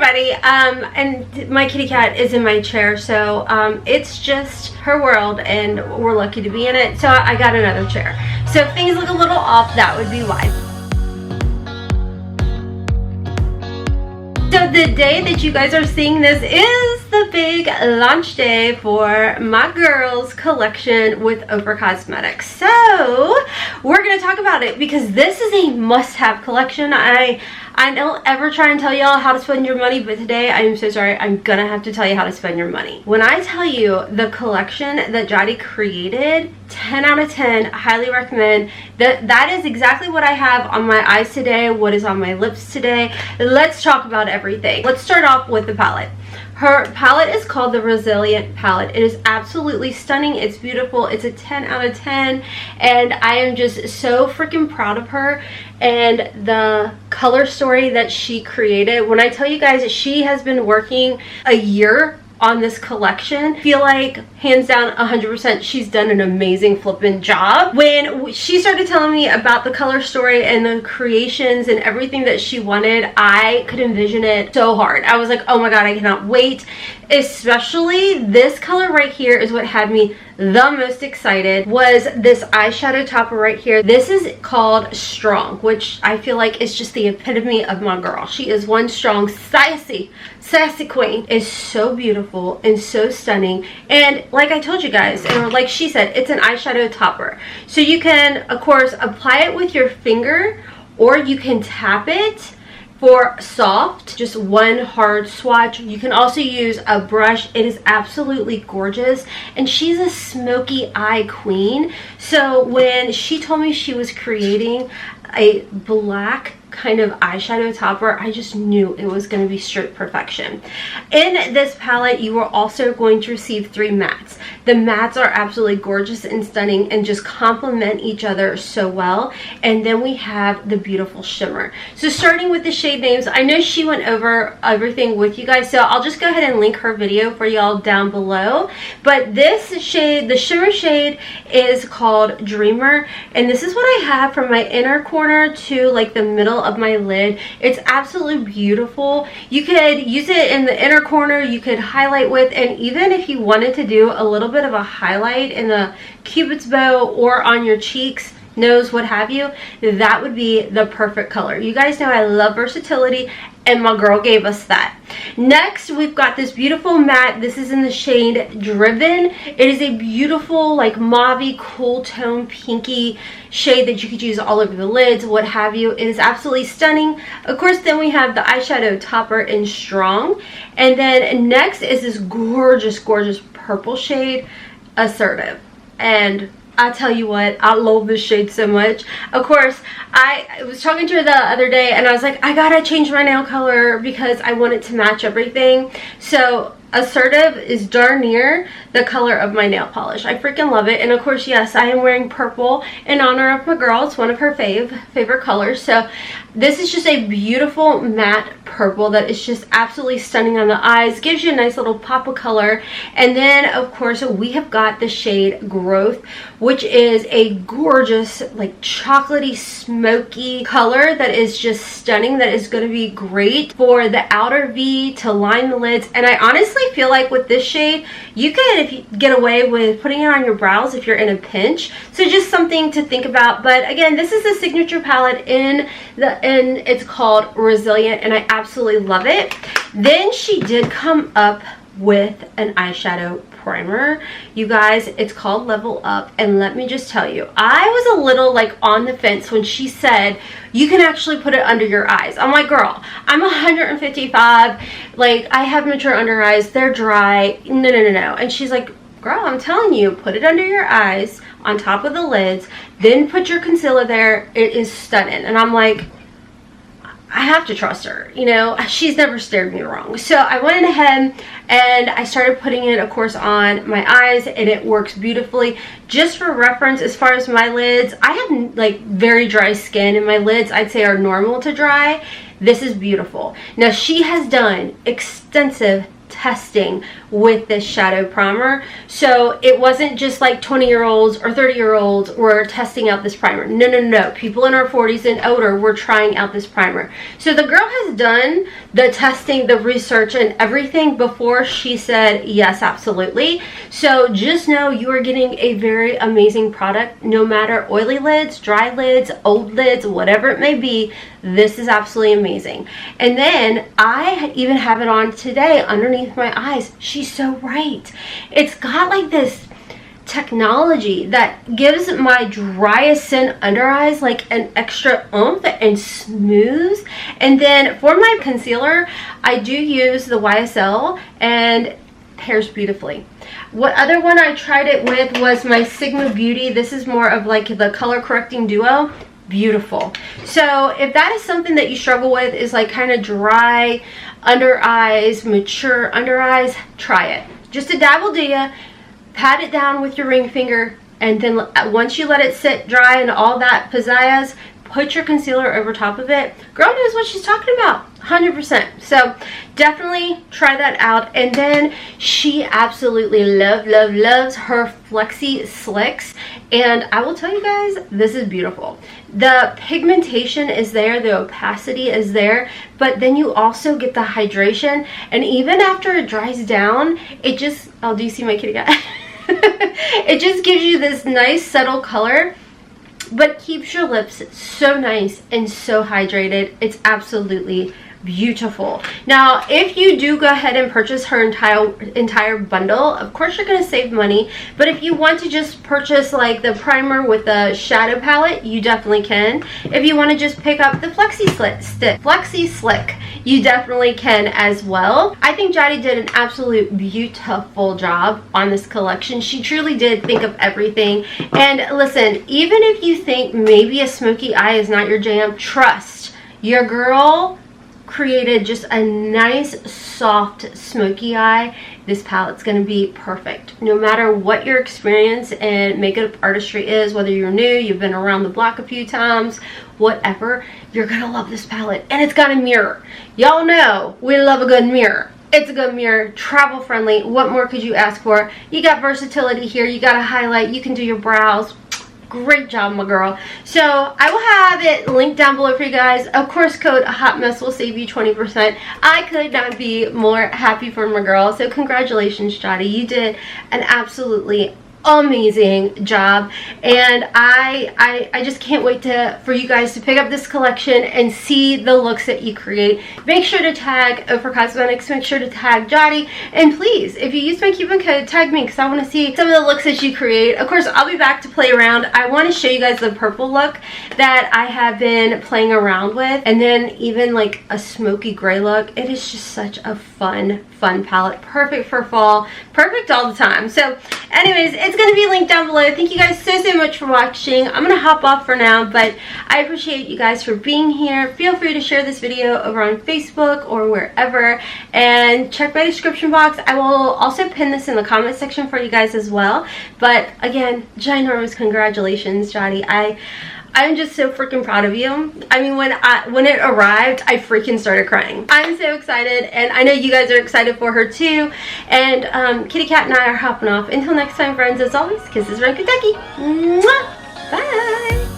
everybody. And my kitty cat is in my chair, so it's just her world and we're lucky to be in it. So I got another chair. So if things look a little off, that would be why. So the day that you guys are seeing this is the big launch day for my girls collection with OFRA Cosmetics. So we're going to talk about it because this is a must-have collection. I don't ever try and tell y'all how to spend your money, but today I am so sorry, I'm gonna have to tell you how to spend your money. When I tell you the collection that Yari created, 10 out of 10, highly recommend. That is exactly what I have on my eyes today, what is on my lips today. Let's talk about everything. Let's start off with the palette. Her palette is called the Resilient palette. It is absolutely stunning. It's beautiful. It's a 10 out of 10 and I am just so freaking proud of her and the color story that she created. When I tell you guys, she has been working a year on this collection. I feel like hands down 100% she's done an amazing flipping job. When she started telling me about the color story and the creations and everything that she wanted, I could envision it so hard. I was like, oh my god, I cannot wait. Especially this color right here is what had me the most excited, was this eyeshadow topper right here. This is called Strong, which I feel like is just the epitome of my girl. She is one strong sassy queen. Is so beautiful and so stunning, and like I told you guys, and like she said, it's an eyeshadow topper, so you can of course apply it with your finger or you can tap it for soft, just one hard swatch. You can also use a brush. It is absolutely gorgeous, and she's a smoky eye queen. So when she told me she was creating a black kind of eyeshadow topper, I just knew it was going to be straight perfection. In this palette, you are also going to receive 3 mattes. The mattes are absolutely gorgeous and stunning and just complement each other so well. And then we have the beautiful shimmer. So starting with the shade names, I know she went over everything with you guys, so I'll just go ahead and link her video for y'all down below. But this shade, the shimmer shade, is called Dreamer, and this is what I have from my inner corner to like the middle of my lid. It's absolutely beautiful. You could use it in the inner corner, you could highlight with, and even if you wanted to do a little bit of a highlight in the cupid's bow or on your cheeks, nose, what have you, that would be the perfect color. You guys know I love versatility, and my girl gave us that. Next, we've got this beautiful matte. This is in the shade Driven. It is a beautiful, like mauvey, cool tone, pinky shade that you could use all over the lids, what have you. It is absolutely stunning. Of course, then we have the eyeshadow topper in Strong. And then next is this gorgeous, gorgeous purple shade, Assertive. And I tell you what, I love this shade so much. Of course, I was talking to her the other day and I was like, I gotta change my nail color because I want it to match everything. So Assertive is darn near the color of my nail polish. I freaking love it. And of course, yes, I am wearing purple in honor of my girl. It's one of her favorite colors. So this is just a beautiful matte purple that is just absolutely stunning on the eyes. Gives you a nice little pop of color. And then of course we have got the shade Growth, which is a gorgeous, like chocolatey, smoky color that is just stunning. That is going to be great for the outer V to line the lids. And I honestly feel like with this shade, you could, if you get away with putting it on your brows if you're in a pinch. So just something to think about. But again, this is the signature palette and it's called Resilient, and I absolutely love it. Then she did come up with an eyeshadow primer, you guys. It's called Level Up, and let me just tell you, I was a little like on the fence when she said you can actually put it under your eyes. I'm like, girl, I'm 155, like I have mature under eyes, they're dry, no. And she's like, girl, I'm telling you, put it under your eyes on top of the lids, then put your concealer there. It is stunning. And I'm like, I have to trust her, you know, she's never steered me wrong. So I went ahead and I started putting it, of course, on my eyes, and it works beautifully. Just for reference, as far as my lids, I have like very dry skin, and my lids I'd say are normal to dry. This is beautiful. Now she has done extensive testing with this shadow primer. So it wasn't just like 20-year-olds or 30-year-olds were testing out this primer. No, no, no. People in our 40s and older were trying out this primer. So the girl has done the testing, the research, and everything before she said yes, absolutely. So just know you are getting a very amazing product, no matter oily lids, dry lids, old lids, whatever it may be. This is absolutely amazing. And then I even have it on today underneath my eyes. She's so right. It's got like this technology that gives my driest skin under eyes like an extra oomph and smooth. And then for my concealer, I do use the YSL and it pairs beautifully. What other one I tried it with was my Sigma Beauty. This is more of like the color correcting duo. Beautiful. So if that is something that you struggle with, is like kind of dry under eyes, mature under eyes, try it. Just a dab will do ya. Pat it down with your ring finger, and then once you let it sit dry and all that pizzazz, put your concealer over top of it. Girl knows what she's talking about, 100%. So definitely try that out. And then she absolutely loves her Flexi Slicks, and I will tell you guys, this is beautiful. The pigmentation is there, the opacity is there, but then you also get the hydration, and even after it dries down, it just, oh, do you see my kitty cat? It just gives you this nice subtle color, but keeps your lips so nice and so hydrated. It's absolutely beautiful. Now, if you do go ahead and purchase her entire bundle, of course you're going to save money, but if you want to just purchase like the primer with the shadow palette, you definitely can. If you want to just pick up the Flexi Slick, you definitely can as well. I think Jody did an absolute beautiful job on this collection. She truly did think of everything. And listen, even if you think maybe a smoky eye is not your jam, trust, your girl created just a nice soft smoky eye. This palette's going to be perfect no matter what your experience in makeup artistry is, whether you're new, you've been around the block a few times, whatever. You're gonna love this palette. And it's got a mirror. Y'all know we love a good mirror. It's a good mirror, travel friendly. What more could you ask for? You got versatility here. You got a highlight, you can do your brows. Great job, my girl. So I will have it linked down below for you guys. Of course, code HOTMESS will save you 20%. I could not be more happy for my girl. So congratulations, Jody. You did an absolutely amazing job, and I just can't wait for you guys to pick up this collection and see the looks that you create. Make sure to tag OFRA Cosmetics, make sure to tag Jody, and please, if you use my coupon code, tag me, because I want to see some of the looks that you create. Of course, I'll be back to play around. I want to show you guys the purple look that I have been playing around with, and then even like a smoky gray look. It is just such a fun palette, perfect for fall, perfect all the time. So anyways, it's going to be linked down below. Thank you guys so much for watching. I'm going to hop off for now, but I appreciate you guys for being here. Feel free to share this video over on Facebook or wherever, and check my description box. I will also pin this in the comment section for you guys as well. But again, ginormous congratulations, Jody. I'm just so freaking proud of you. I mean, when it arrived, I freaking started crying. I'm so excited, and I know you guys are excited for her too. And Kitty Cat and I are hopping off. Until next time, friends, as always, kisses from Kentucky. Mwah! Bye!